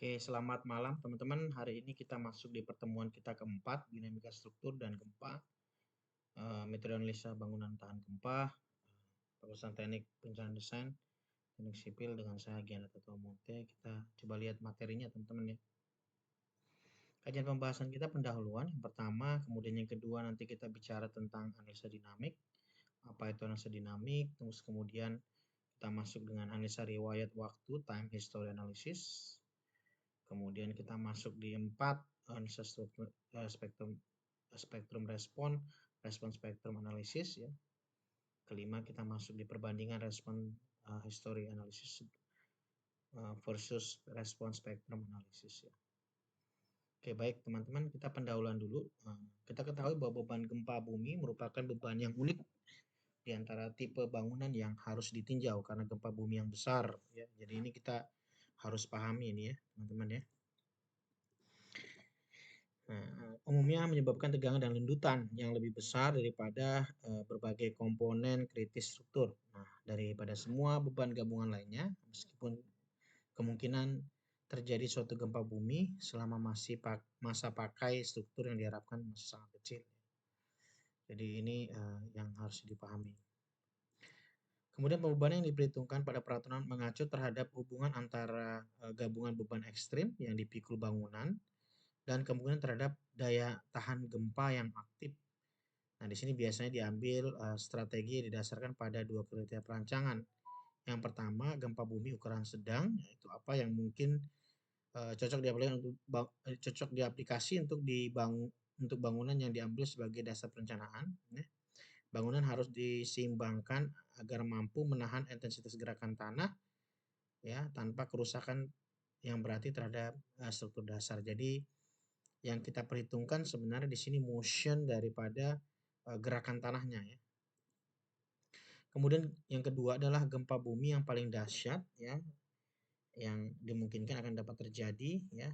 Oke, selamat malam teman-teman. Hari ini kita masuk di pertemuan kita keempat, dinamika struktur dan gempa, metode analisa bangunan tahan gempa, pengurusan teknik perencanaan desain, teknik sipil dengan saya Gianna Tatua Monte. Kita coba lihat materinya teman-teman ya. Kajian pembahasan kita pendahuluan yang pertama, kemudian yang kedua nanti kita bicara tentang analisa dinamik. Apa itu analisa dinamik? Terus kemudian kita masuk dengan analisa riwayat waktu, time history analysis. Kemudian kita masuk di 4 analisa spektrum respon spektrum analisis ya. Kelima kita masuk di perbandingan respon history analysis versus respon spektrum analisis ya. Oke, baik teman-teman, kita pendahuluan dulu. Kita ketahui bahwa beban gempa bumi merupakan beban yang unik di antara tipe bangunan yang harus ditinjau karena gempa bumi yang besar ya. Jadi ini kita harus pahami ini ya, teman-teman ya. Nah, umumnya menyebabkan tegangan dan lendutan yang lebih besar daripada berbagai komponen kritis struktur. Nah, daripada semua beban gabungan lainnya, meskipun kemungkinan terjadi suatu gempa bumi selama masih masa pakai struktur yang diharapkan masih sangat kecil. Jadi ini yang harus dipahami. Kemudian pembebanan yang diperhitungkan pada peraturan mengacu terhadap hubungan antara gabungan beban ekstrim yang dipikul bangunan dan kemungkinan terhadap daya tahan gempa yang aktif. Nah, di sini biasanya diambil strategi yang didasarkan pada dua kriteria perancangan. Yang pertama, gempa bumi ukuran sedang, yaitu apa yang mungkin cocok diaplikasi untuk bangunan yang diambil sebagai dasar perencanaan. Ya. Bangunan harus diseimbangkan agar mampu menahan intensitas gerakan tanah, ya, tanpa kerusakan yang berarti terhadap struktur dasar. Jadi yang kita perhitungkan sebenarnya di sini motion daripada gerakan tanahnya ya. Kemudian yang kedua adalah gempa bumi yang paling dahsyat ya, yang dimungkinkan akan dapat terjadi ya,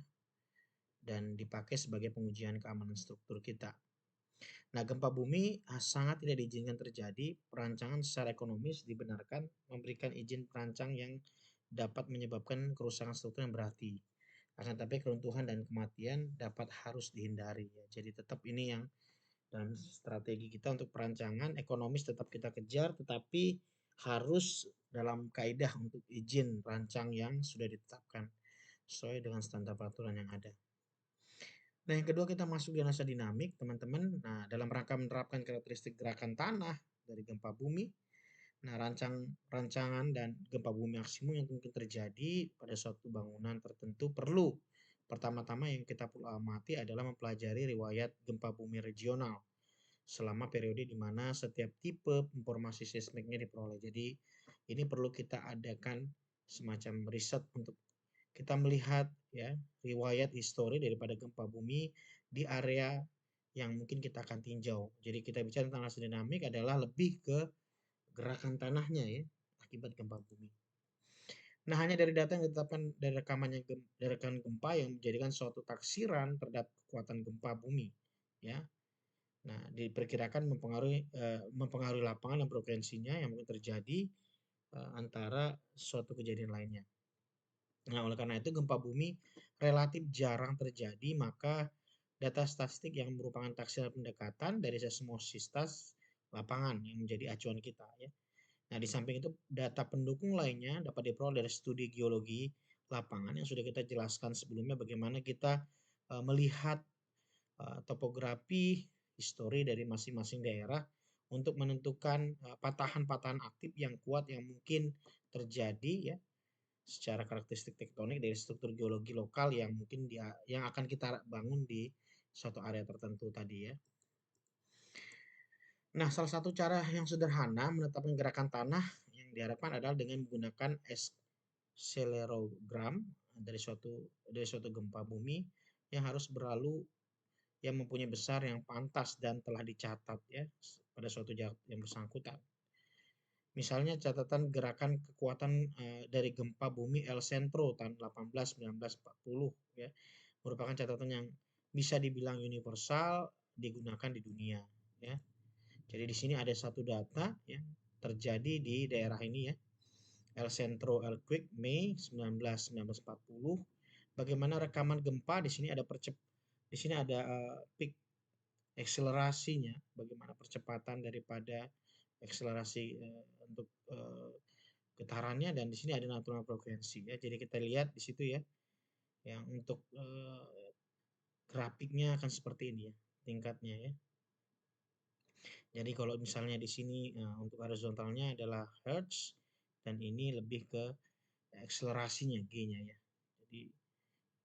dan dipakai sebagai pengujian keamanan struktur kita. Nah, gempa bumi sangat tidak diizinkan terjadi. Perancangan secara ekonomis dibenarkan memberikan izin perancang yang dapat menyebabkan kerusakan struktur yang berarti. Akan tetapi keruntuhan dan kematian harus dihindari ya. Jadi tetap ini yang dalam strategi kita untuk perancangan ekonomis tetap kita kejar, tetapi harus dalam kaidah untuk izin rancang yang sudah ditetapkan sesuai dengan standar peraturan yang ada. Nah, yang kedua kita masuk di analisa dinamik, teman-teman. Nah, dalam rangka menerapkan karakteristik gerakan tanah dari gempa bumi, nah, rancangan dan gempa bumi maksimum yang mungkin terjadi pada suatu bangunan tertentu perlu pertama-tama yang kita perlu amati adalah mempelajari riwayat gempa bumi regional selama periode di mana setiap tipe informasi seismiknya diperoleh. Jadi ini perlu kita adakan semacam riset untuk kita melihat ya riwayat histori daripada gempa bumi di area yang mungkin kita akan tinjau. Jadi kita bicara tentang analisa dinamik adalah lebih ke gerakan tanahnya ya akibat gempa bumi. Nah, hanya dari data yang ditetapkan dari rekaman gempa yang menjadikan suatu taksiran terhadap kekuatan gempa bumi ya. Nah, diperkirakan mempengaruhi lapangan dan frekuensinya yang mungkin terjadi antara suatu kejadian lainnya. Nah, oleh karena itu gempa bumi relatif jarang terjadi, maka data statistik yang merupakan taksiran pendekatan dari seismositas lapangan yang menjadi acuan kita ya. Nah, di samping itu data pendukung lainnya dapat diperoleh dari studi geologi lapangan yang sudah kita jelaskan sebelumnya bagaimana kita melihat topografi histori dari masing-masing daerah untuk menentukan patahan-patahan aktif yang kuat yang mungkin terjadi ya secara karakteristik tektonik dari struktur geologi lokal yang mungkin yang akan kita bangun di suatu area tertentu tadi ya. Nah, salah satu cara yang sederhana menetapkan gerakan tanah yang diharapkan adalah dengan menggunakan accelerogram dari suatu gempa bumi yang harus berlalu yang mempunyai besar yang pantas dan telah dicatat ya pada suatu jarak yang bersangkutan. Misalnya catatan gerakan kekuatan dari gempa bumi El Centro tahun 18-1940 ya merupakan catatan yang bisa dibilang universal digunakan di dunia ya. Jadi di sini ada satu data ya terjadi di daerah ini ya. El Centro Earthquake Mei 1940 bagaimana rekaman gempa di sini di sini ada peak akselerasinya, bagaimana percepatan daripada akselerasi untuk getarannya, dan di sini ada natural frekuensi ya. Jadi kita lihat di situ ya, yang untuk grafiknya akan seperti ini ya, tingkatnya ya. Jadi kalau misalnya di sini untuk horizontalnya adalah hertz, dan ini lebih ke akselerasinya G-nya ya. Jadi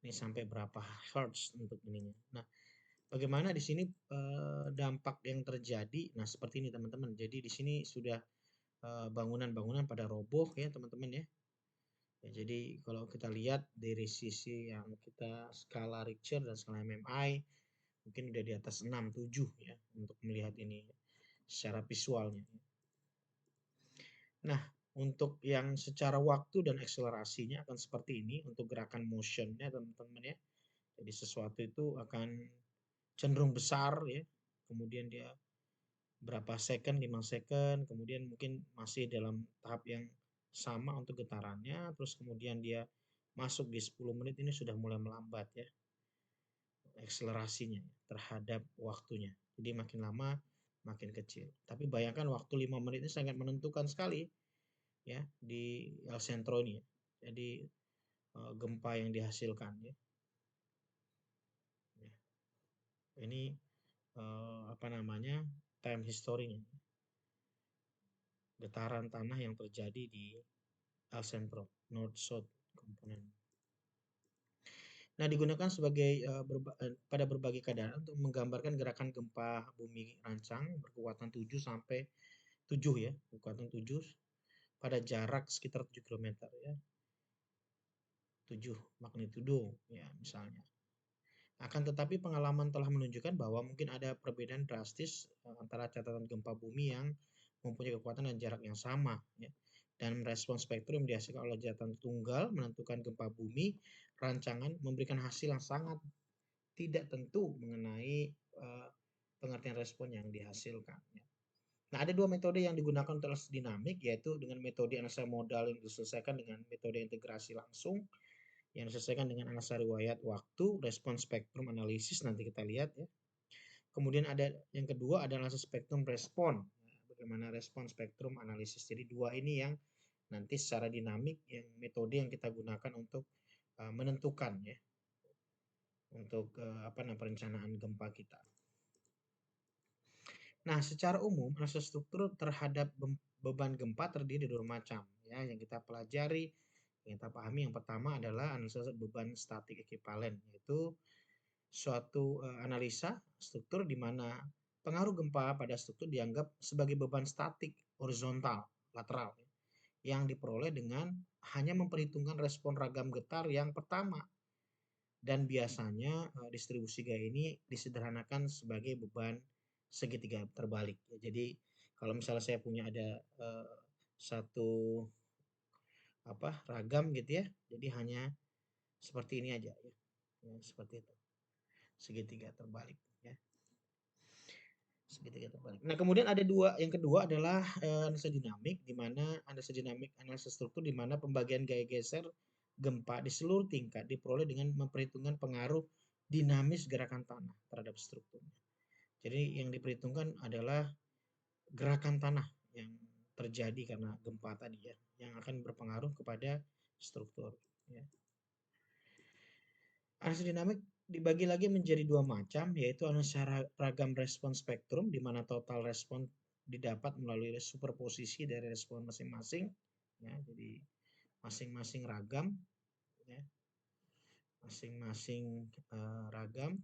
ini sampai berapa hertz untuk ininya. Nah, bagaimana di sini dampak yang terjadi? Nah, seperti ini teman-teman. Jadi di sini sudah bangunan-bangunan pada roboh ya teman-teman ya. Ya, jadi kalau kita lihat dari sisi yang kita skala Richter dan skala MMI mungkin udah di atas 6, 7 ya untuk melihat ini secara visualnya. Nah, untuk yang secara waktu dan akselerasinya akan seperti ini untuk gerakan motionnya teman-teman ya. Jadi sesuatu itu akan cenderung besar ya. Kemudian dia berapa second, 5 second, kemudian mungkin masih dalam tahap yang sama untuk getarannya, terus kemudian dia masuk di 10 menit ini sudah mulai melambat ya akselerasinya terhadap waktunya. Jadi makin lama makin kecil. Tapi bayangkan waktu 5 menit ini sangat menentukan sekali ya di El Centro ini ya. Jadi gempa yang dihasilkan ya. Ini apa namanya? Time history-nya. Getaran tanah yang terjadi di El Centro, North South komponen. Nah, digunakan sebagai pada berbagai keadaan untuk menggambarkan gerakan gempa bumi rancang berkekuatan 7 sampai 7 ya, kekuatan 7 pada jarak sekitar 7 km ya. 7 magnitudo ya misalnya. Akan tetapi pengalaman telah menunjukkan bahwa mungkin ada perbedaan drastis antara catatan gempa bumi yang mempunyai kekuatan dan jarak yang sama ya. Dan respon spektrum yang dihasilkan oleh catatan tunggal menentukan gempa bumi rancangan memberikan hasil yang sangat tidak tentu mengenai pengertian respon yang dihasilkan ya. Nah, ada dua metode yang digunakan untuk analisis dinamik, yaitu dengan metode analisa modal yang diselesaikan dengan metode integrasi langsung yang diselesaikan dengan analisa riwayat waktu, respon spektrum analisis, nanti kita lihat ya. Kemudian ada yang kedua ada analisis spektrum respon. Bagaimana respon spektrum analisis. Jadi dua ini yang nanti secara dinamik yang metode yang kita gunakan untuk menentukan ya. Untuk perencanaan gempa kita. Nah, secara umum analisis struktur terhadap beban gempa terdiri dari dua macam ya yang kita pelajari, yang kita pahami. Yang pertama adalah analisa beban statik ekivalen, yaitu suatu analisa struktur di mana pengaruh gempa pada struktur dianggap sebagai beban statik horizontal lateral yang diperoleh dengan hanya memperhitungkan respon ragam getar yang pertama, dan biasanya distribusi gaya ini disederhanakan sebagai beban segitiga terbalik. Jadi kalau misalnya saya punya ada satu ragam gitu ya, jadi hanya seperti ini aja ya, seperti itu segitiga terbalik ya. Segitiga terbalik. Nah, kemudian ada yang kedua adalah analisa dinamik, di mana analisa struktur di mana pembagian gaya geser gempa di seluruh tingkat diperoleh dengan memperhitungkan pengaruh dinamis gerakan tanah terhadap strukturnya. Jadi yang diperhitungkan adalah gerakan tanah yang terjadi karena gempa tadi ya, yang akan berpengaruh kepada struktur ya. Analisa dinamik dibagi lagi menjadi dua macam, yaitu analisa ragam respon spektrum, di mana total respon didapat melalui superposisi dari respon masing-masing ya. Jadi masing-masing ragam ya, masing-masing ragam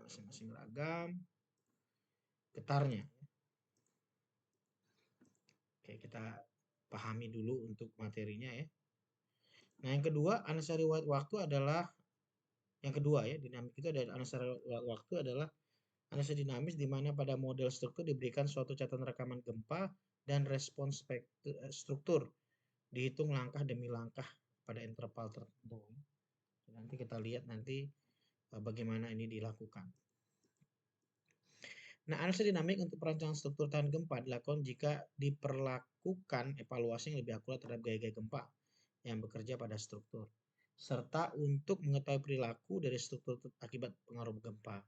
masing-masing ragam getarnya. Oke, kita pahami dulu untuk materinya ya. Nah, yang kedua analisa riwayat waktu adalah yang kedua ya, dinamik itu ada analisa riwayat waktu adalah analisa dinamis di mana pada model struktur diberikan suatu catatan rekaman gempa dan respon struktur dihitung langkah demi langkah pada interval tertentu. Nanti kita lihat nanti bagaimana ini dilakukan. Nah, analisa dinamik untuk perancangan struktur tahan gempa dilakukan jika diperlakukan evaluasi yang lebih akurat terhadap gaya-gaya gempa yang bekerja pada struktur. serta untuk mengetahui perilaku dari struktur akibat pengaruh gempa.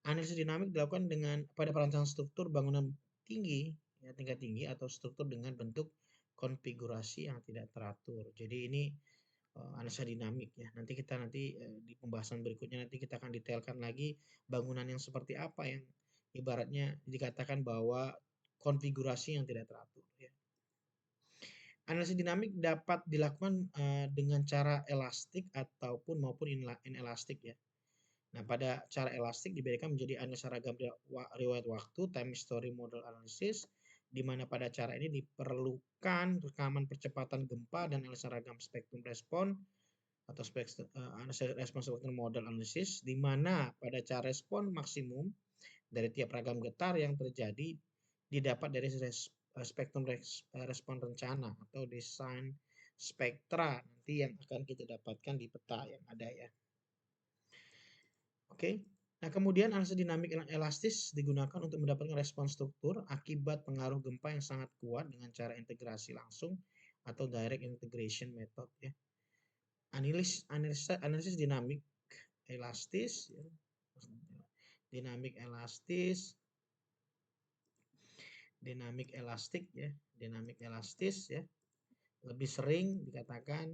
Analisis dinamik dilakukan pada perancangan struktur bangunan tinggi, ya, tingkat tinggi atau struktur dengan bentuk konfigurasi yang tidak teratur. Jadi ini analisa dinamik ya. Nanti di pembahasan berikutnya nanti kita akan detailkan lagi bangunan yang seperti apa yang ibaratnya dikatakan bahwa konfigurasi yang tidak teratur ya. Analisis dinamik dapat dilakukan dengan cara elastik ataupun maupun inelastik ya. Nah, pada cara elastik dibedakan menjadi analisa ragam riwayat waktu, time history model analysis, di mana pada cara ini diperlukan rekaman percepatan gempa dan analisa ragam spektrum respon atau analisa respon spektrum model analysis, di mana pada cara respon maksimum dari tiap ragam getar yang terjadi didapat dari spektrum respon rencana atau desain spektra nanti yang akan kita dapatkan di peta yang ada ya. Oke. Nah, kemudian analisa dinamik elastis digunakan untuk mendapatkan respon struktur akibat pengaruh gempa yang sangat kuat dengan cara integrasi langsung atau direct integration method ya. Analisis dinamik elastis ya. Dinamik elastis ya. Lebih sering dikatakan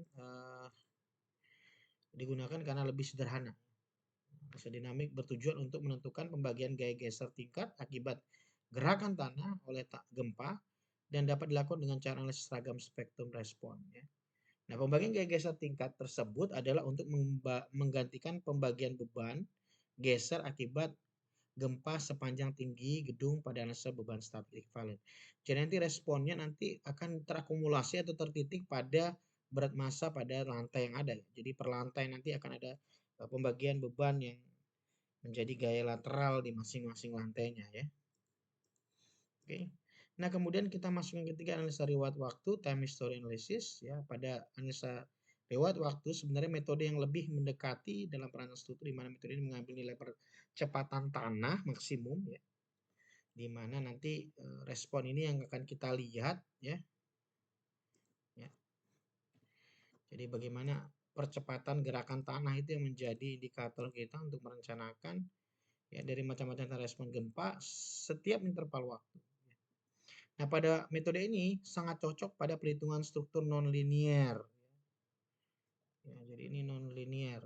digunakan karena lebih sederhana. Analisa dinamik bertujuan untuk menentukan pembagian gaya geser tingkat akibat gerakan tanah oleh gempa dan dapat dilakukan dengan cara analisis ragam spektrum respon ya. Nah, pembagian gaya geser tingkat tersebut adalah untuk menggantikan pembagian beban geser akibat gempa sepanjang tinggi gedung pada analisa beban statik ekvivalen. Jadi nanti responnya nanti akan terakumulasi atau tertitik pada berat massa pada lantai yang ada. Jadi per lantai nanti akan ada pembagian beban yang menjadi gaya lateral di masing-masing lantainya ya. Oke. Nah, kemudian kita masuk yang ketiga, analisa riwayat waktu, time history analysis ya. Pada analisa riwayat waktu sebenarnya metode yang lebih mendekati dalam perancangan struktur, di mana metode ini mengambil nilai percepatan tanah maksimum ya. Di mana nanti respon ini yang akan kita lihat ya. Ya. Jadi bagaimana percepatan gerakan tanah itu yang menjadi indikator kita untuk merencanakan ya dari macam-macam respon gempa setiap interval waktu. Nah, pada metode ini sangat cocok pada perhitungan struktur non-linear. Ya, jadi ini non-linear,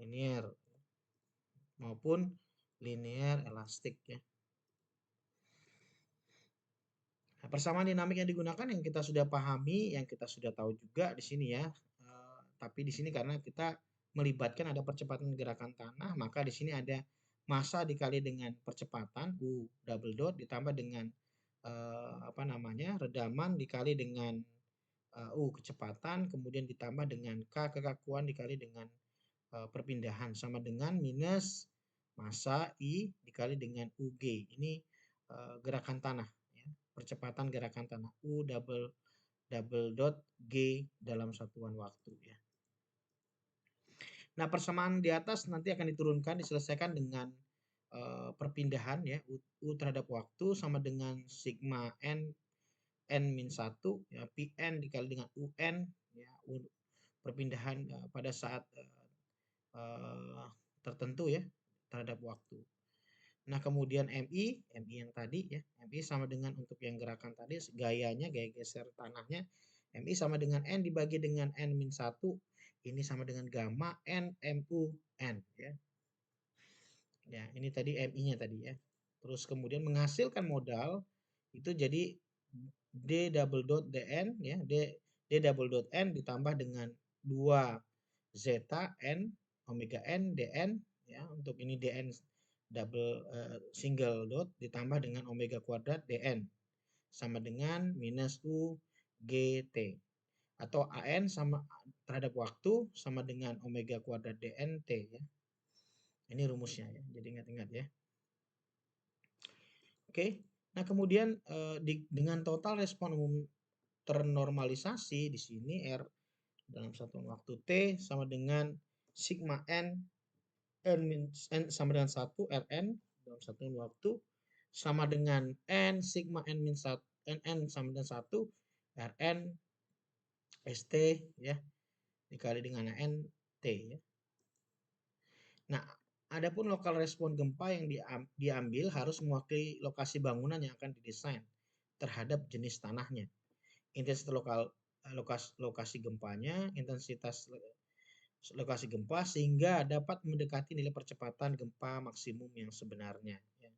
linear maupun linear elastik ya. Nah, persamaan dinamik yang digunakan yang kita sudah pahami, yang kita sudah tahu juga di sini ya. Tapi di sini karena kita melibatkan ada percepatan gerakan tanah, maka di sini ada massa dikali dengan percepatan U double dot ditambah dengan redaman dikali dengan U kecepatan, kemudian ditambah dengan K kekakuan dikali dengan perpindahan sama dengan minus massa I dikali dengan UG. Ini gerakan tanah ya. Percepatan gerakan tanah U double dot G dalam satuan waktu ya. Nah, persamaan di atas nanti akan diturunkan diselesaikan dengan perpindahan ya U terhadap waktu sama dengan sigma n-1 ya Pn dikali dengan UN ya perpindahan pada saat tertentu ya terhadap waktu. Nah, kemudian MI yang tadi ya, MI sama dengan untuk yang gerakan tadi gayanya, gaya geser tanahnya, MI sama dengan N dibagi dengan N-1, ini sama dengan gamma N MU N ya. Ya, ini tadi MI-nya tadi ya. Terus kemudian menghasilkan modal itu jadi D double dot DN ya, D double dot N ditambah dengan 2 zeta N omega N DN ya, untuk ini DN single dot ditambah dengan omega kuadrat DN sama dengan minus U GT atau AN sama terhadap waktu sama dengan omega kuadrat DNT ya. Ini rumusnya ya. Jadi ingat-ingat ya. Oke. Nah, kemudian dengan total respon umum ternormalisasi di sini R dalam satuan waktu T sama dengan sigma N sama dengan 1 Rn dalam satuan waktu sama dengan N sigma N sama dengan 1 Rn ST ya dikali dengan AN T ya. Nah, adapun lokal respon gempa yang diambil harus mewakili lokasi bangunan yang akan didesain terhadap jenis tanahnya. Intensitas lokasi gempanya, intensitas lokasi gempa sehingga dapat mendekati nilai percepatan gempa maksimum yang sebenarnya. Ya.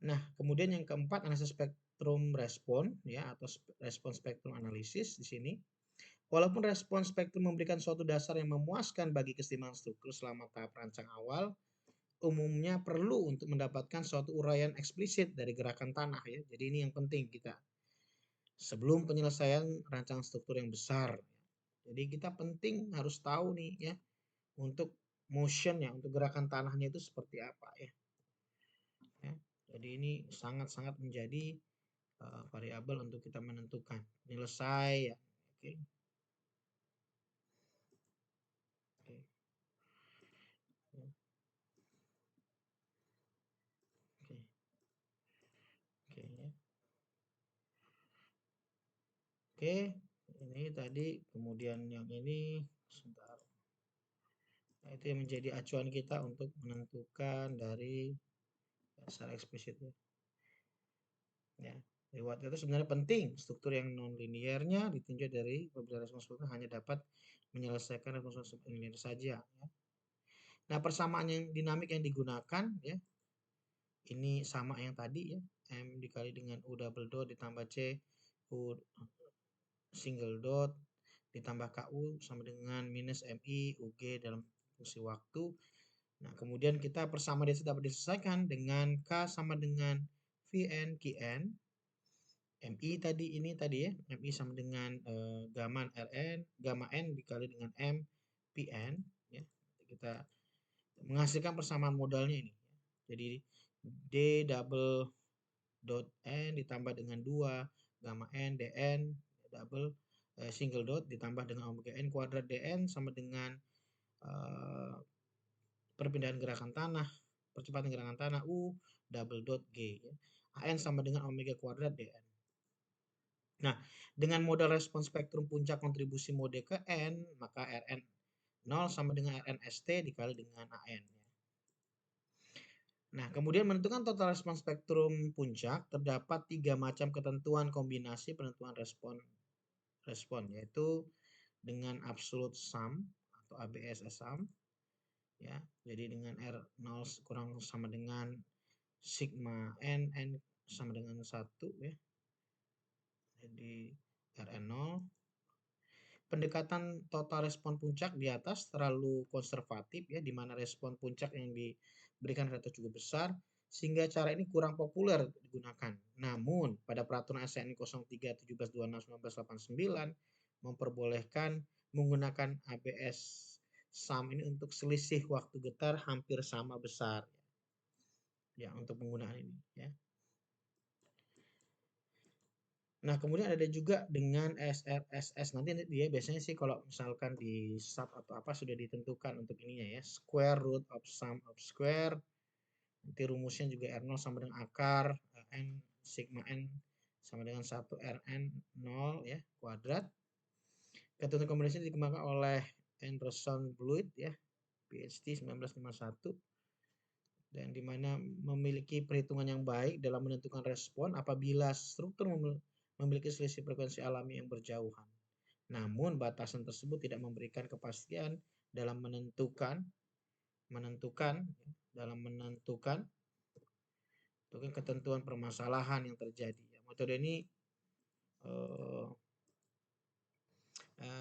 Nah, kemudian yang keempat analisis spektrum respon ya atau respon spektrum analisis di sini. Walaupun respon spektrum memberikan suatu dasar yang memuaskan bagi keseimbangan struktur selama tahap rancang awal, umumnya perlu untuk mendapatkan suatu uraian eksplisit dari gerakan tanah ya. Jadi ini yang penting kita sebelum penyelesaian rancangan struktur yang besar. Jadi kita penting harus tahu nih ya untuk motionnya, untuk gerakan tanahnya itu seperti apa ya. Ya. Jadi ini sangat-sangat menjadi variabel untuk kita menentukan penyelesaian. Oke. Oke. Ya. Oke. Oke ya. Oke, ini tadi kemudian yang ini sebentar. Nah, itu yang menjadi acuan kita untuk menentukan dari dasar eksplisitnya. Ya, reward itu sebenarnya penting. Struktur yang non linearnya ditinjau dari beberapa respons struktur hanya dapat menyelesaikan respons linear saja. Ya. Nah, persamaan yang dinamik yang digunakan ya ini sama yang tadi ya, M dikali dengan U double dot ditambah C U single dot ditambah KU sama dengan minus MI UG dalam fungsi waktu. Nah, kemudian kita persamaan desa dapat diselesaikan dengan K sama dengan Vn Qn. MI tadi ini tadi ya, MI sama dengan gamma Rn, gamma N dikali dengan M Pn ya. Kita menghasilkan persamaan modalnya ini. Jadi D double dot N ditambah dengan 2 gamma N Dn double single dot ditambah dengan omega N kuadrat Dn sama dengan perpindahan gerakan tanah, percepatan gerakan tanah U double dot G ya. An sama dengan omega kuadrat Dn. Nah, dengan modal respon spektrum puncak kontribusi mode ke N, maka Rn 0 sama dengan Rn ST dikali dengan An. Nah, kemudian menentukan total respon spektrum puncak, terdapat 3 macam ketentuan kombinasi penentuan respon, yaitu dengan absolute sum atau ABS sum, ya, jadi dengan R0 kurang sama dengan sigma N sama dengan 1 ya, jadi Rn0. Pendekatan total respon puncak di atas terlalu konservatif ya, di mana respon puncak yang diberikan relatif cukup besar, sehingga cara ini kurang populer digunakan. Namun, pada peraturan ASN 03-1726-1989 memperbolehkan menggunakan ABS sum ini untuk selisih waktu getar hampir sama besar. Ya, untuk penggunaan ini ya. Nah, kemudian ada juga dengan SRSS. Nanti dia biasanya sih kalau misalkan di sub atau apa sudah ditentukan untuk ininya ya. Square root of sum of square. Nanti rumusnya juga R0 sama dengan akar N sigma N sama dengan 1 Rn 0 ya kuadrat. Ketentuan kombinasi dikembangkan oleh Anderson Bluit ya, PhD 1951. Dan dimana memiliki perhitungan yang baik dalam menentukan respon apabila struktur memiliki selisih frekuensi alami yang berjauhan. Namun batasan tersebut tidak memberikan kepastian dalam menentukan ketentuan permasalahan yang terjadi. Metode ini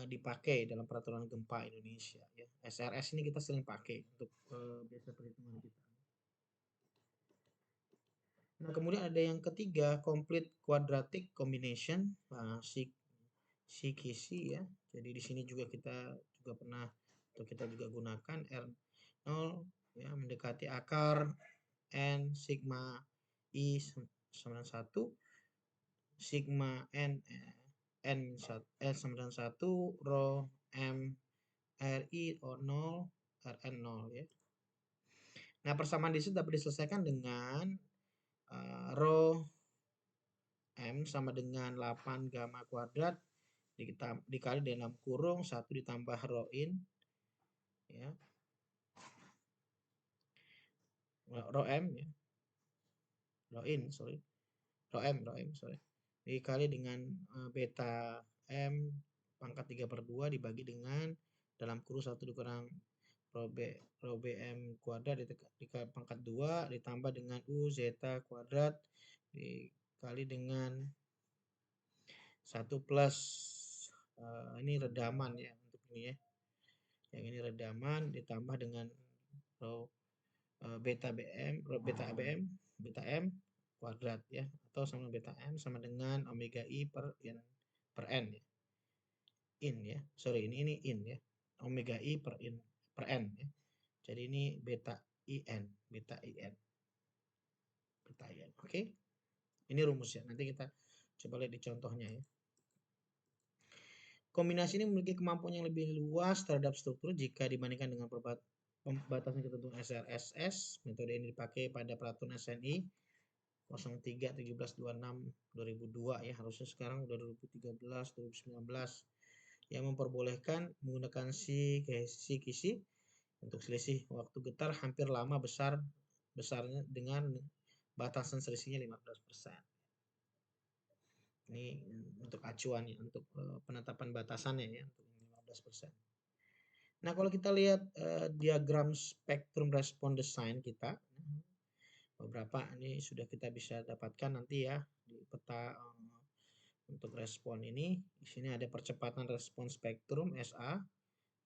dipakai dalam peraturan gempa Indonesia. Ya. SRS ini kita sering pakai untuk biasa perhitungan kita. Nah, kemudian ada yang ketiga, complete quadratic combination, CQC ya. Jadi di sini juga kita juga pernah atau kita juga gunakan R0 ya mendekati akar N sigma I sama dengan 1 sigma N sama dengan 1 rho M RI O 0 Rn 0 ya. Nah, persamaan di situ dapat diselesaikan dengan rho M sama dengan 8 gamma kuadrat dikali dalam kurung 1 ditambah rho in, ya, rho m, ya, rho in, sorry, rho m, sorry, dikali dengan beta m pangkat 3/2 dibagi dengan dalam kurung 1 dikurang rho bm kuadrat dikali pangkat 2 ditambah dengan u zeta kuadrat dikali dengan 1 plus ini redaman ya untuk ini ya. Yang ini redaman ditambah dengan rho beta m kuadrat ya, atau sama beta m sama dengan omega i per n ya. In ya. Sorry, ini in ya. Omega i per n ya. Jadi ini beta in. Oke. Ini rumusnya. Nanti kita coba lihat di contohnya ya. Kombinasi ini memiliki kemampuan yang lebih luas terhadap struktur jika dibandingkan dengan pembatasan ketentuan SRSS. Metode ini dipakai pada peraturan SNI 03/1726/2002 ya, harusnya sekarang udah 2013 2019 yang memperbolehkan menggunakan kisi untuk selisih waktu getar hampir lama besarnya dengan batasan selisihnya 15%. Ini untuk acuan ya, untuk penetapan batasannya ya, untuk 15%. Nah, kalau kita lihat diagram spektrum respon desain kita, beberapa ini sudah kita bisa dapatkan nanti ya di peta untuk respon ini. Di sini ada percepatan respon spektrum SA,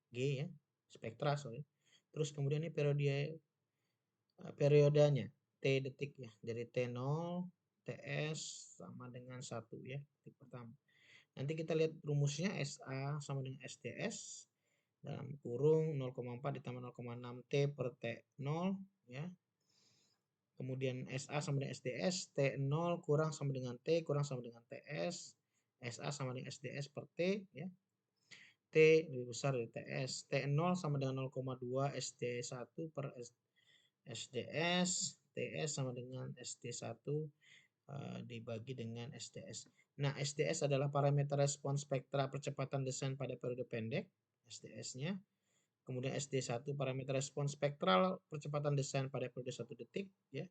G ya, spektra sorry. Terus kemudian ini periodenya T detik ya, dari T0 TS sama dengan 1 ya, detik pertama. Nanti kita lihat rumusnya SA sama dengan SDS dalam kurung 0,4 ditambah 0,6 T per T0 ya. Kemudian SA sama dengan SDS, T0 kurang sama dengan T kurang sama dengan TS, SA sama dengan SDS per T ya. T lebih besar dari TS, T0 sama dengan 0,2 SD1 per SDS, TS sama dengan SD1 dibagi dengan SDS. Nah, SDS adalah parameter respon spektra percepatan desain pada periode pendek, SDS-nya. Kemudian SD1 parameter respon spektral percepatan desain pada periode 1 detik ya.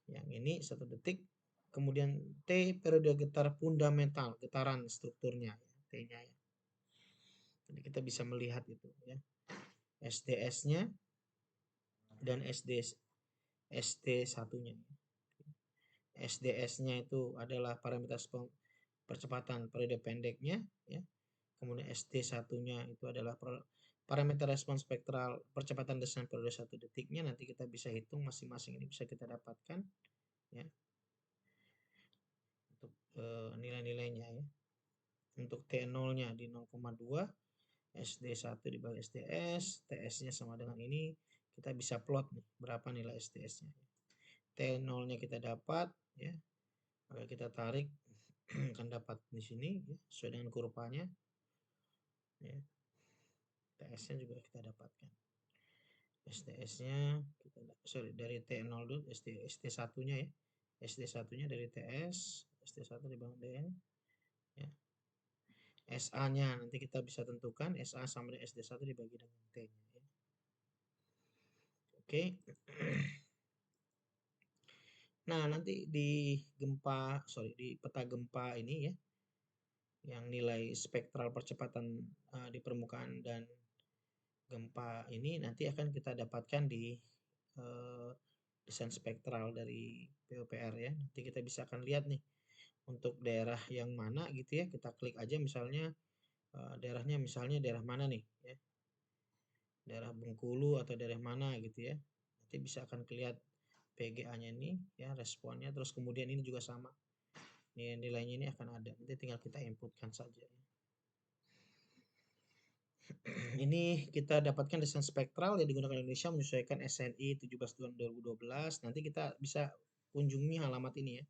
Yang ini 1 detik. Kemudian T periode getar fundamental, getaran strukturnya ya, T-nya ya. Jadi kita bisa melihat itu ya. SDS-nya dan SD1-nya. SDS-nya itu adalah parameter percepatan periode pendeknya ya. Kemudian SD1-nya itu adalah parameter respon spektral percepatan desain periode 1 detiknya. Nanti kita bisa hitung masing-masing ini bisa kita dapatkan ya. Untuk nilai-nilainya ya. Untuk T0-nya di 0,2, SD1 dibagi SDS, TS-nya sama dengan ini. Kita bisa plot nih berapa nilai SDS-nya. T0-nya kita dapat ya. Maka kita tarik akan dapat di sini ya, sesuai dengan kurvanya ya. TS-nya juga kita dapatkan. SDS-nya kita dari T0 dulu, SD1-nya ya. SD1-nya dari TS, SD1 dibangun DN ya. SA-nya nanti kita bisa tentukan SA sama dengan SD1 dibagi dengan T-nya ya. Oke. Nah, nanti di peta gempa ini ya, yang nilai spektral percepatan di permukaan dan gempa ini nanti akan kita dapatkan di desain spektral dari PUPR ya. Nanti kita bisa akan lihat nih untuk daerah yang mana gitu ya, kita klik aja misalnya daerahnya misalnya daerah mana nih ya. Daerah Bengkulu atau daerah mana gitu ya. Nanti bisa akan kelihatan PGA-nya ini ya, responnya, terus kemudian ini juga sama. Nilainya ini akan ada. Nanti tinggal kita inputkan saja ya. Ini kita dapatkan desain spektral yang digunakan Indonesia menyesuaikan SNI 17/2012. Nanti kita bisa kunjungi halamat ini ya.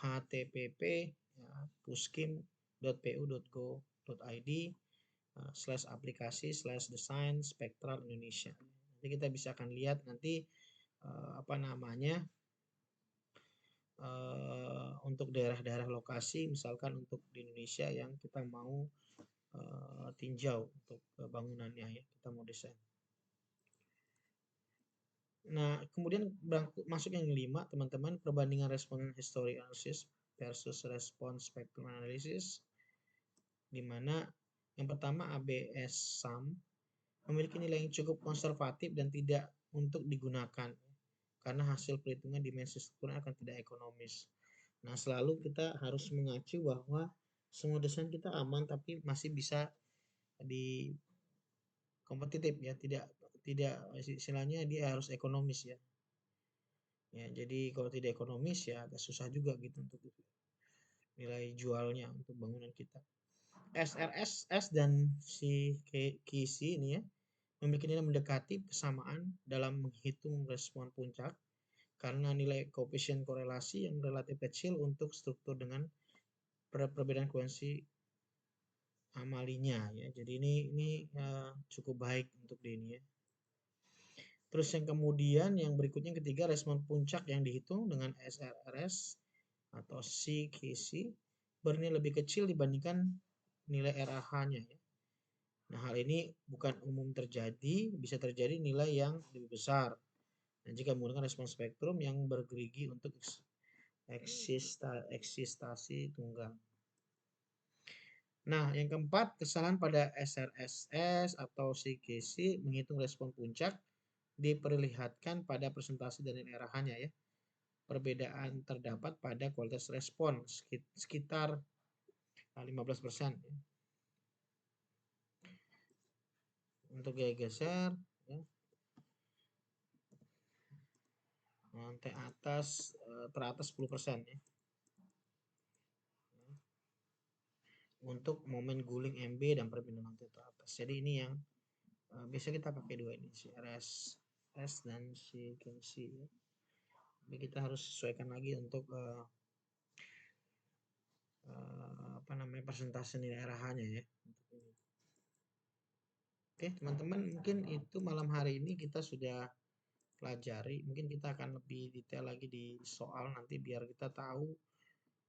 http ya, puskim.pu.go.id /aplikasi/desain spektral Indonesia. Nanti kita bisa akan lihat nanti apa namanya untuk daerah-daerah lokasi, misalkan untuk di Indonesia yang kita mau tinjau untuk bangunannya ya, kita mau desain. Nah, kemudian masuk yang kelima, teman-teman, perbandingan respon history analysis versus respon spectrum analysis, di mana yang pertama ABS sum memiliki nilai yang cukup konservatif dan tidak untuk digunakan karena hasil perhitungan dimensi strukturnya akan tidak ekonomis. Nah, selalu kita harus mengacu bahwa semua desain kita aman tapi masih bisa di kompetitif ya, tidak tidak istilahnya dia harus ekonomis ya. Ya, jadi kalau tidak ekonomis ya agak susah juga gitu untuk nilai jualnya untuk bangunan kita. SRSS dan CKC ini ya memiliki nilai mendekati kesamaan dalam menghitung respon puncak karena nilai koefisien korelasi yang relatif kecil untuk struktur dengan perbedaan kuensi amalinya ya. Jadi ini cukup baik untuk di ini ya. Terus yang kemudian yang berikutnya ketiga respon puncak yang dihitung dengan SRS atau CKC bernilai lebih kecil dibandingkan nilai RAH-nya ya. Nah, hal ini bukan umum terjadi, bisa terjadi nilai yang lebih besar. Dan jika menggunakan respon spektrum yang bergerigi untuk eksistasi tunggal. Nah, yang keempat, kesalahan pada SRSS atau CKC menghitung respon puncak diperlihatkan pada presentasi dan RAH-nya ya. Perbedaan terdapat pada kualitas respon sekitar 15% ya. Untuk geser ya. Lantai atas teratas 10% ya. Untuk momen guling MB dan perpindahan lantai teratas. Jadi ini yang biasa kita pakai dua ini, si RSS dan si KC ya. Tapi kita harus sesuaikan lagi untuk apa namanya presentasi nilai RAH-nya ya. Oke, teman-teman, mungkin itu malam hari ini kita sudah pelajari. Mungkin kita akan lebih detail lagi di soal nanti biar kita tahu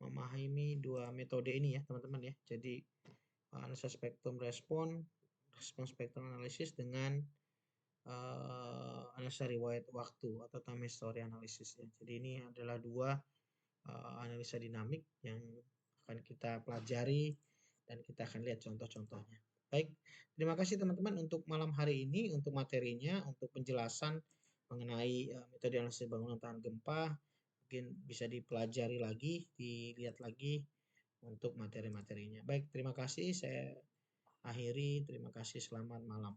memahami dua metode ini ya, teman-teman ya. Jadi analisa spektrum respon spektrum analisis dengan analisa riwayat waktu atau time history analysis ya. Jadi ini adalah dua analisa dinamik yang akan kita pelajari dan kita akan lihat contoh-contohnya. Baik, terima kasih teman-teman untuk malam hari ini, untuk materinya, untuk penjelasan mengenai metode analisis bangunan tahan gempa. Mungkin bisa dipelajari lagi, dilihat lagi untuk materi-materinya. Baik, terima kasih. Saya akhiri. Terima kasih. Selamat malam.